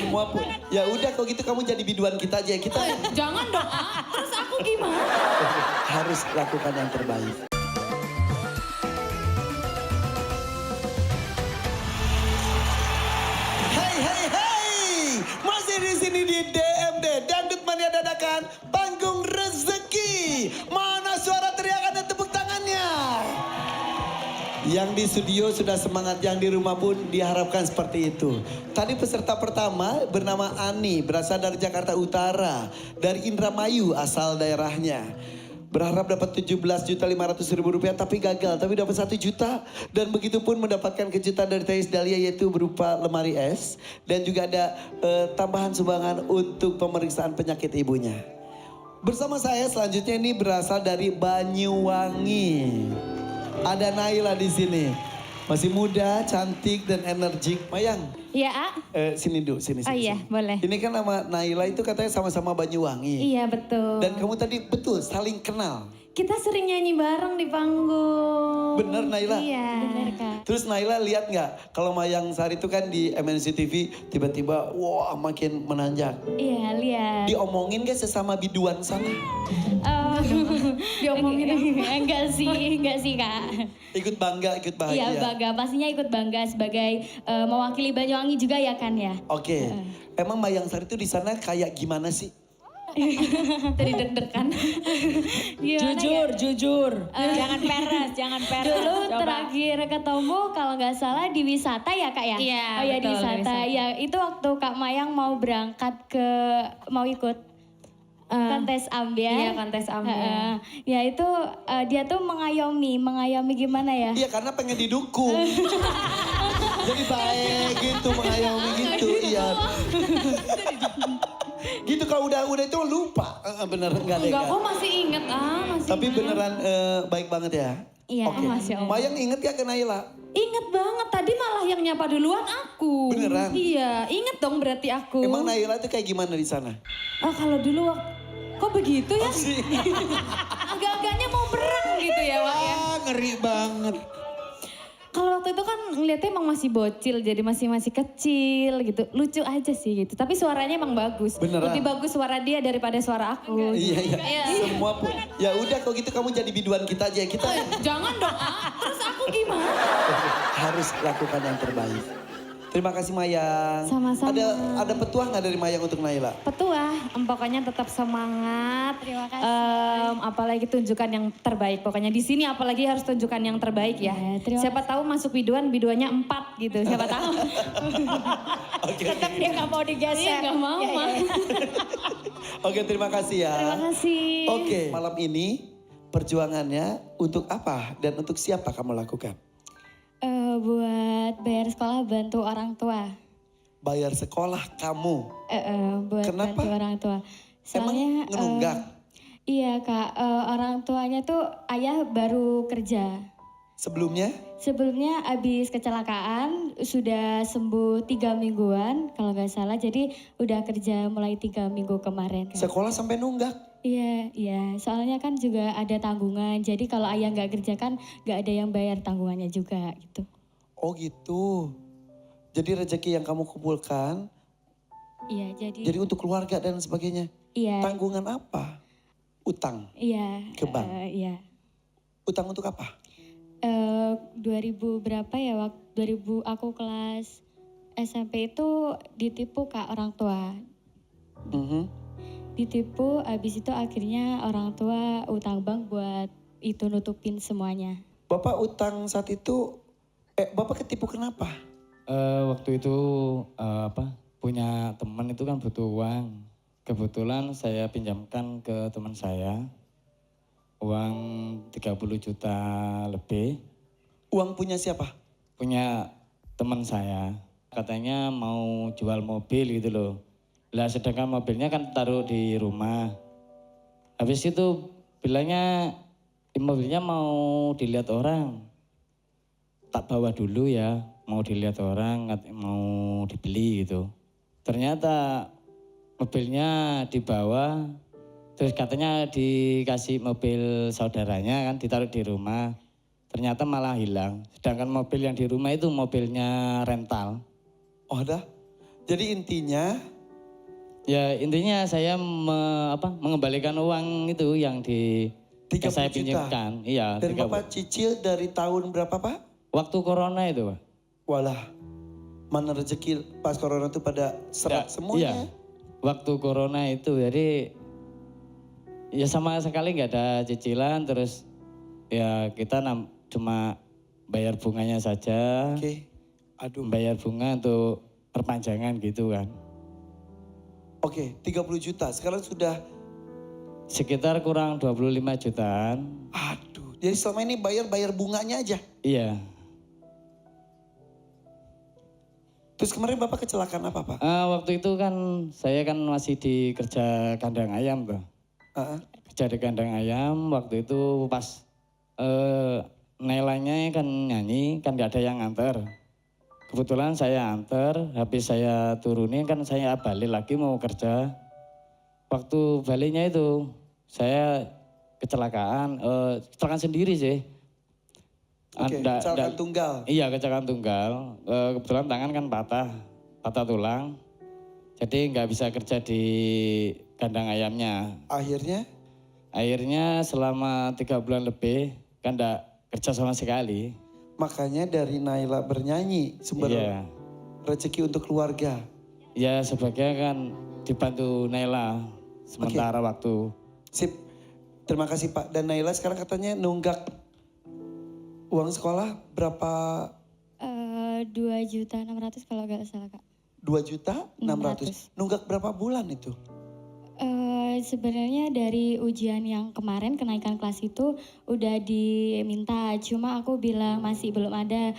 Semua pun. Ya udah kalau gitu kamu jadi biduan kita aja. Kita Jangan dong, terus aku gimana? harus lakukan yang terbaik. Hai, masih di sini di DMD Dangdut Mania Dadakan Panggung Rezeki. Mana suara teriakan dan tepuk tangannya? Yang di studio sudah semangat, yang di rumah pun diharapkan seperti itu. Tadi peserta pertama bernama Ani, berasal dari Jakarta Utara, dari Indramayu asal daerahnya. Berharap dapat 17.500.000 rupiah tapi gagal, tapi dapat 1 juta. Dan begitu pun mendapatkan kejutan dari Thais Dahlia yaitu berupa lemari es. Dan juga ada tambahan sumbangan untuk pemeriksaan penyakit ibunya. Bersama saya selanjutnya ini berasal dari Banyuwangi. Ada Naila di sini. Masih muda, cantik dan energik. Mayang. Iya, A. Sini dulu, sini. Oh iya, boleh. Ini kan nama Naila itu katanya sama-sama Banyuwangi. Iya, betul. Dan kamu tadi betul saling kenal. Kita sering nyanyi bareng di panggung. Bener Naila? Iya. Bener, Kak. Terus Naila lihat nggak kalau Mayang Sari itu kan di MNC TV tiba-tiba wah makin menanjak. Iya, lihat. Diomongin gak sesama biduan sana? Diomongin enggak sih, Kak. Ikut bangga, ikut bahagia. Iya, bangga. Pastinya ikut bangga sebagai mewakili Banyuwangi juga ya kan ya. Oke. Emang Mayang Sari itu di sana kayak gimana sih? Tadi deg-degan. Jujur. Jangan peres. Dulu Coba. terakhir ketemu kalau nggak salah di wisata ya Kak ya? Iya, Oh ya di betul, wisata. di wisata. Ya itu waktu Kak Mayang mau berangkat mau ikut kontes ambiar. Iya, kontes ambiar. Ya itu dia tuh mengayomi gimana ya? Iya karena pengen didukung. Jadi baik gitu, mengayomi gitu. Iya. Gitu kalau udah itu lupa. Bener enggak deh. Enggak, kok masih inget masih Tapi inget. beneran baik banget ya. Iya, Oke. Masya Allah. Mayang inget gak ke Naila? Inget banget, tadi malah yang nyapa duluan aku. Beneran? Iya, inget dong berarti aku. Emang Naila itu kayak gimana di sana? Kalau dulu kok begitu ya? Sih. Agak-agaknya mau perang gitu ya, Wak ya. Ngeri banget. Kalau waktu itu kan ngeliatnya emang masih bocil, jadi masih kecil gitu. Lucu aja sih gitu. Tapi suaranya emang bagus. Beneran? Lebih bagus suara dia daripada suara aku. Iya. Semua pun. Ya udah kalau gitu kamu jadi biduan kita aja. Kita Jangan dong, terus aku gimana? harus lakukan yang terbaik. Terima kasih Mayang. Sama-sama. Ada petuah nggak dari Mayang untuk Naila? Petua, pokoknya tetap semangat. Terima kasih. Apalagi tunjukkan yang terbaik. Pokoknya di sini apalagi harus tunjukkan yang terbaik ya. terima Siapa tahu masuk biduannya 4 gitu. Siapa tahu. Oke. Tetap dia nggak mau digeser. Iya nggak mau. Oke, terima kasih ya. Terima kasih. Oke, malam ini perjuangannya untuk apa dan untuk siapa kamu lakukan? Buat bayar sekolah bantu orang tua. Bayar sekolah kamu. Buat Kenapa? bantu orang tua. Emang ngenunggak? Iya Kak, orang tuanya tuh ayah baru kerja. Sebelumnya? Sebelumnya habis kecelakaan sudah sembuh 3 mingguan kalau nggak salah. Jadi udah kerja mulai 3 minggu kemarin. Kak. Sekolah sampai nunggak? Iya. Soalnya kan juga ada tanggungan. Jadi kalau ayah nggak kerja kan nggak ada yang bayar tanggungannya juga gitu. Oh gitu. Jadi rezeki yang kamu kumpulkan, Iya, jadi untuk keluarga dan sebagainya. Iya. Tanggungan apa? Utang. Iya. Ke bank? Iya. Utang untuk apa? 2000 berapa ya waktu 2000 aku kelas SMP itu ditipu Kak orang tua. Mhm. Ditipu habis itu akhirnya orang tua utang bank buat itu nutupin semuanya. Bapak utang saat itu, Bapak ketipu kenapa? Waktu itu punya teman itu kan butuh uang. Kebetulan saya pinjamkan ke teman saya uang 30 juta lebih. Uang punya siapa? Punya teman saya. Katanya mau jual mobil gitu loh. Lah sedangkan mobilnya kan taruh di rumah. Habis itu bilangnya mobilnya mau dilihat orang. Tak bawa dulu ya, mau dilihat orang, mau dibeli gitu. Ternyata mobilnya dibawa, terus katanya dikasih mobil saudaranya kan ditaruh di rumah. Ternyata malah hilang. Sedangkan mobil yang di rumah itu mobilnya rental. Oh ada? Jadi intinya Ya intinya saya mengembalikan uang itu yang 30 saya juta. pinjamkan. Iya. Dan 30. Bapak cicil dari tahun berapa Pak? Waktu corona itu Pak. Walah, mana rezeki pas corona itu pada serat semuanya. Iya. Waktu corona itu jadi ya sama sekali nggak ada cicilan, terus ya kita cuma bayar bunganya saja. Oke, aduh. Bayar bunga untuk perpanjangan gitu kan. Oke, 30 juta. Sekarang sudah, Sekitar kurang 25 jutaan. aduh. Jadi selama ini bayar bunganya aja. Iya. Terus kemarin Bapak kecelakaan apa Pak? Waktu itu kan saya kan masih di kerja kandang ayam tuh. Ah, Kerja di kandang ayam waktu itu pas Nailanya kan nyanyi kan gak ada yang nganter. Kebetulan saya antar, habis saya turunin kan saya balik lagi mau kerja. Waktu baliknya itu saya kecelakaan sendiri sih. Oke, kecelakaan tunggal. Iya kecelakaan tunggal. Kebetulan tangan kan patah tulang. Jadi nggak bisa kerja di kandang ayamnya. Akhirnya selama 3 bulan lebih kan nggak kerja sama sekali. Makanya dari Naila bernyanyi sumber rezeki untuk keluarga. Ya sebagai kan dibantu Naila sementara waktu. Sip, terima kasih Pak. Dan Naila sekarang katanya nunggak uang sekolah berapa? 2.600.000 kalau nggak salah Kak. 2.600.000. Nunggak berapa bulan itu? Sebenarnya dari ujian yang kemarin kenaikan kelas itu udah diminta, cuma aku bilang masih belum ada.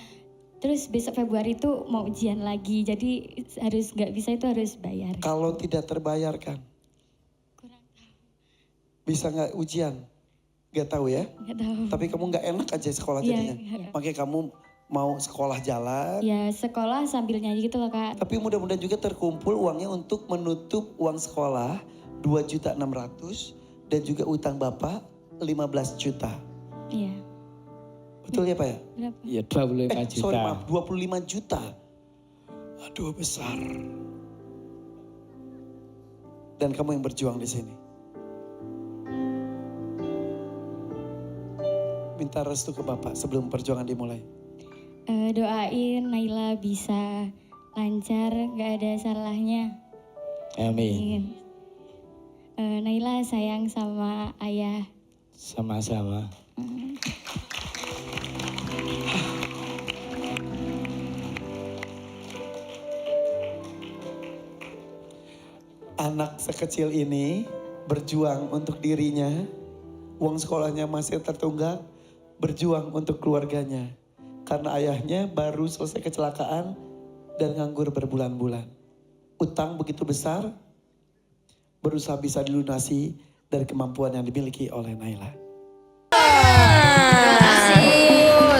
Terus besok Februari itu mau ujian lagi, jadi nggak bisa itu harus bayar. Kalau tidak terbayarkan? Kurang tahu. Bisa nggak ujian? Nggak tahu ya? Nggak tahu. Tapi kamu nggak enak aja sekolah Iya, jadinya. iya. Makanya kamu mau sekolah jalan. Ya sekolah sambil nyanyi gitu loh Kak. Tapi mudah-mudahan juga terkumpul uangnya untuk menutup uang sekolah 2.600.000 dan juga utang Bapak 15 juta. Iya. Betul ya Pak ya? Berapa? Iya 25 juta. Sorry maaf, 25 juta. Aduh besar. Dan kamu yang berjuang di sini. Minta restu ke Bapak sebelum perjuangan dimulai. Doain Naila bisa lancar, nggak ada salahnya. Amin. Naila sayang sama ayah. Sama-sama. Anak sekecil ini berjuang untuk dirinya, uang sekolahnya masih tertunggak, berjuang untuk keluarganya. Karena ayahnya baru selesai kecelakaan dan nganggur berbulan-bulan. Utang begitu besar, berusaha bisa dilunasi dari kemampuan yang dimiliki oleh Naila.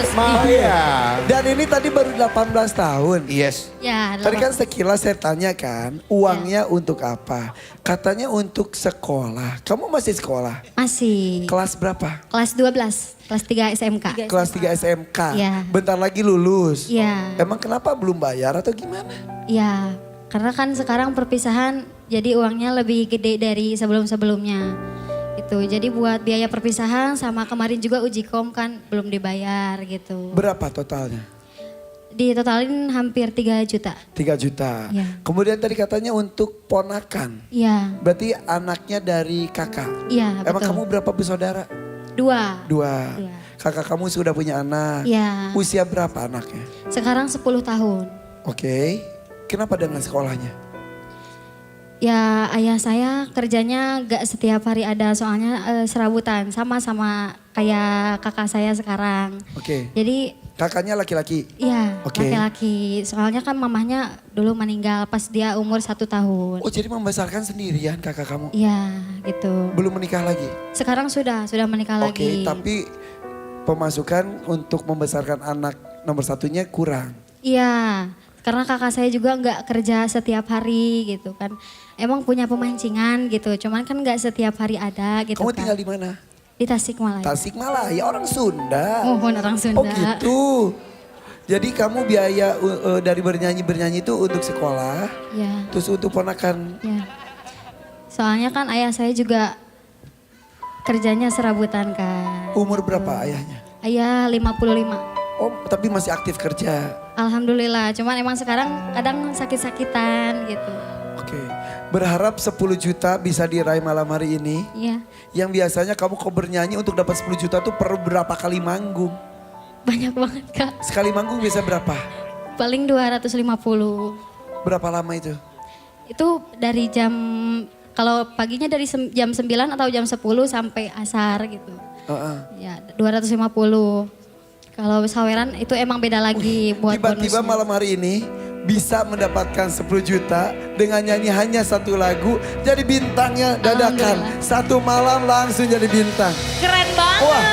Maya. Dan ini tadi baru 18 tahun. Yes. Ya, Tadi kan sekilas saya tanyakan uangnya untuk apa? Katanya untuk sekolah. Kamu masih sekolah? Masih. Kelas berapa? Kelas 12, kelas 3 SMK. Kelas 3 SMK. Iya. Bentar lagi lulus. Iya. Emang kenapa belum bayar atau gimana? Ya, karena kan sekarang perpisahan jadi uangnya lebih gede dari sebelum-sebelumnya. Gitu. Jadi buat biaya perpisahan sama kemarin juga uji kom kan belum dibayar gitu. Berapa totalnya? Ditotalin hampir 3 juta. 3 juta. Iya. Kemudian tadi katanya untuk ponakan. Iya. Berarti anaknya dari kakak. Iya, Emang betul. kamu berapa bersaudara? 2. Dua. Iya. Kakak kamu sudah punya anak. Iya. Usia berapa anaknya? Sekarang 10 tahun. Oke. Kenapa dengan sekolahnya? Ya ayah saya kerjanya gak setiap hari ada soalnya serabutan sama kayak kakak saya sekarang. Oke. Jadi Kakaknya laki-laki? iya Oke. laki-laki. Soalnya kan mamahnya dulu meninggal pas dia umur 1 tahun. Oh jadi membesarkan sendirian kakak kamu? Iya gitu. Belum menikah lagi? Sekarang sudah menikah Oke, lagi. tapi pemasukan untuk membesarkan anak nomor satunya kurang. Iya, karena kakak saya juga nggak kerja setiap hari gitu kan. Emang punya pemancingan gitu, cuman kan nggak setiap hari ada gitu Kamu kan. tinggal di mana? Di Tasikmalaya. Tasikmalaya, orang Sunda. Mohon orang Sunda. Oh gitu. Jadi kamu biaya dari bernyanyi itu untuk sekolah, Ya, terus untuk ponakan. ya. Soalnya kan ayah saya juga kerjanya serabutan kan. Umur berapa ayahnya? Ayah 55. Oh, tapi masih aktif kerja. Alhamdulillah, cuman emang sekarang kadang sakit-sakitan gitu. Oke. Berharap 10 juta bisa diraih malam hari ini. Iya, Yang biasanya kamu kok bernyanyi untuk dapat 10 juta tuh perlu berapa kali manggung? banyak banget Kak. Sekali manggung bisa berapa? Paling 250. Berapa lama itu? Itu dari jam, kalau paginya dari jam 9 atau jam 10 sampai asar gitu. Heeh. Ya 250. Kalau saweran itu emang beda lagi buat Tiba-tiba bonusnya. malam hari ini bisa mendapatkan 10 juta dengan nyanyi hanya satu lagu. Jadi bintangnya dadakan. Alhamdulillah. Satu malam langsung jadi bintang. Keren banget. Wah.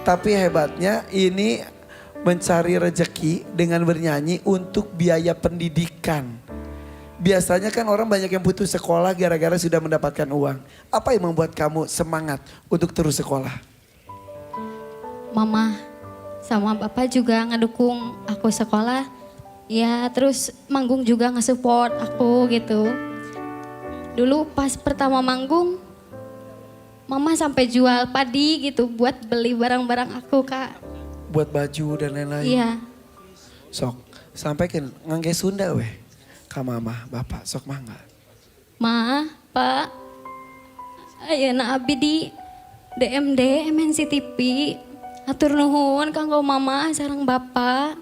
Tapi hebatnya ini mencari rezeki dengan bernyanyi untuk biaya pendidikan. Biasanya kan orang banyak yang putus sekolah gara-gara sudah mendapatkan uang. Apa yang membuat kamu semangat untuk terus sekolah? Mama sama Bapak juga ngedukung aku sekolah. Ya terus manggung juga nge-support aku gitu. Dulu pas pertama manggung, Mama sampai jual padi gitu buat beli barang-barang aku Kak. Buat baju dan lain-lain. Iya, Sok, sampaikan ngangge Sunda weh. Ka mama, bapak, sok mangga. Ma, Pak, ayeuna abdi di DMD MNC TV. Atur nuhun kanggo Mama sareng Bapak.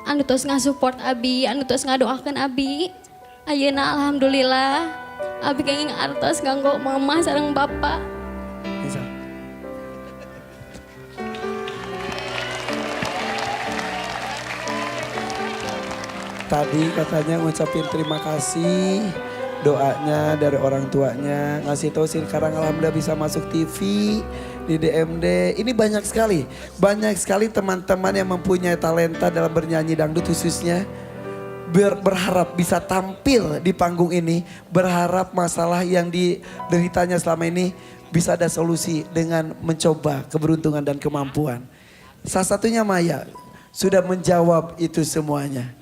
Anu tos ngasupport abi, anu tos ngadoakeun abi. Ayeuna alhamdulillah abi kenging artos kanggo Mama sareng Bapak. Bisa. Tadi katanya ngucapin terima kasih doanya dari orang tuanya. Ngasih tahu sekarang alhamdulillah bisa masuk TV di DMD. Ini banyak sekali teman-teman yang mempunyai talenta dalam bernyanyi dangdut khususnya. Berharap bisa tampil di panggung ini. Berharap masalah yang dideritanya selama ini bisa ada solusi dengan mencoba keberuntungan dan kemampuan. Salah satunya Maya sudah menjawab itu semuanya.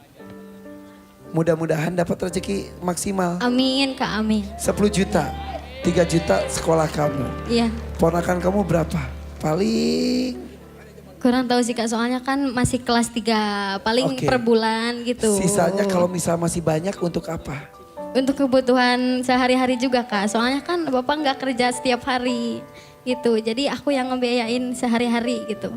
Mudah-mudahan dapat rezeki maksimal. Amin Kak, amin. 10 juta, 3 juta sekolah kamu. Iya, Ponakan kamu berapa? Paling kurang tahu sih Kak, soalnya kan masih kelas 3, paling Oke. per bulan gitu. sisanya kalau misal masih banyak untuk apa? Untuk kebutuhan sehari-hari juga Kak, soalnya kan Bapak nggak kerja setiap hari gitu. Jadi aku yang ngebiayain sehari-hari gitu.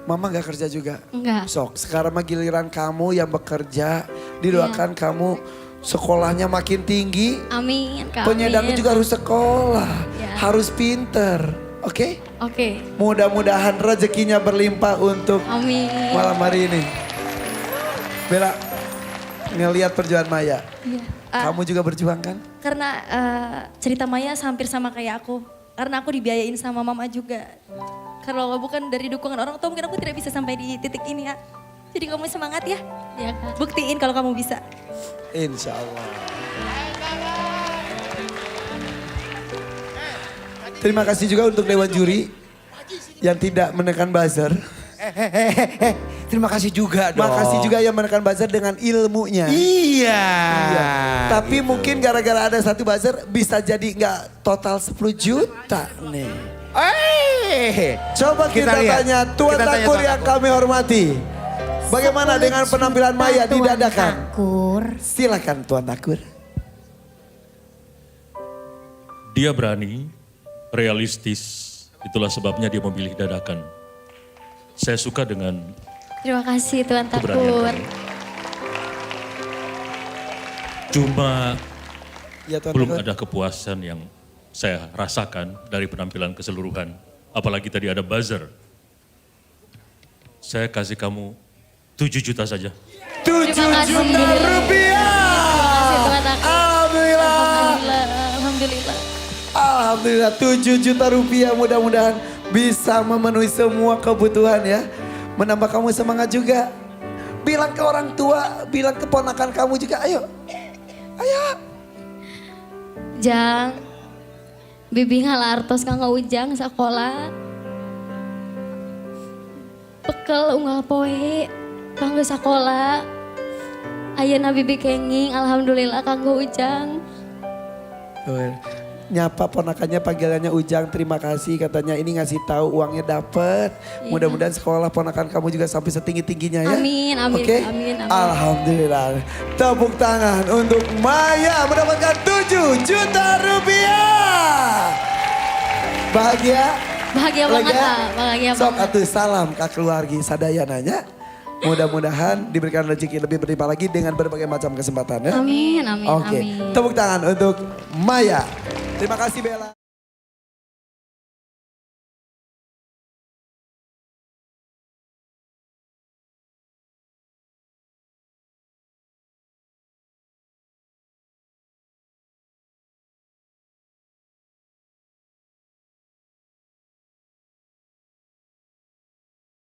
Mama gak kerja juga? Enggak. Sok, sekarang mah giliran kamu yang bekerja. Didoakan kamu sekolahnya makin tinggi. Amin Kak. Penyanyi dangdut amin. juga harus sekolah. Ya. Harus pinter. Oke? Oke, Mudah-mudahan rezekinya berlimpah untuk amin. malam hari ini. Bella, ngelihat perjuangan Maya. Iya. Kamu juga berjuang kan? Karena cerita Maya hampir sama kayak aku. Karena aku dibiayain sama mama juga. Kalau bukan dari dukungan orang tua mungkin aku tidak bisa sampai di titik ini ya. Jadi kamu semangat ya. Ya Kak. Buktiin kalau kamu bisa. Insya Allah. Terima kasih juga untuk Dewan Juri yang tidak menekan buzzer. Terima kasih juga dong. Makasih juga yang menekan buzzer dengan ilmunya. Iya. Iya. Tapi mungkin gara-gara ada satu buzzer bisa jadi nggak total 10 juta nih. Coba kita lihat. tanya Tuan Kita tanya Takur Tuan yang Takur. kami hormati. Bagaimana dengan penampilan Maya di dadakan? Takur. Silakan Tuan Takur. Dia berani, realistis, itulah sebabnya dia memilih dadakan. Saya suka dengan Terima kasih Tuan keberanian Takur. kamu. Cuma Ya Tuan belum Takur. ada kepuasan yang saya rasakan dari penampilan keseluruhan. Apalagi tadi ada buzzer. Saya kasih kamu 7 juta saja. 7 Terima kasih. juta rupiah. kasih, Tuan Takur. Alhamdulillah. Alhamdulillah. Alhamdulillah 7 juta rupiah, mudah-mudahan bisa memenuhi semua kebutuhan ya. Menambah kamu semangat juga. Bilang ke orang tua, bilang ke ponakan kamu juga, ayo. Ayo. Jang, bibi ngalartos kanggo Ujang sekolah. bekal unggal poe kanggo sakola. Ayeuna bibi kenging alhamdulillah kanggo Ujang. Nyapa ponakannya panggilannya Ujang, terima kasih katanya ini ngasih tahu uangnya dapet. Mudah-mudahan sekolah ponakan kamu juga sampai setinggi-tingginya ya. Amin, amin, Oke? amin, amin. Alhamdulillah. Tepuk tangan untuk Maya mendapatkan 7 juta rupiah. Bahagia? Bahagia banget, Lega? Kak. Bahagia Sok banget. atuh salam ke keluarga sadayananya. Mudah-mudahan diberikan rezeki lebih berlimpah lagi dengan berbagai macam kesempatan ya. Amin, amin, Oke, amin. tepuk tangan untuk Maya. Terima kasih Bella.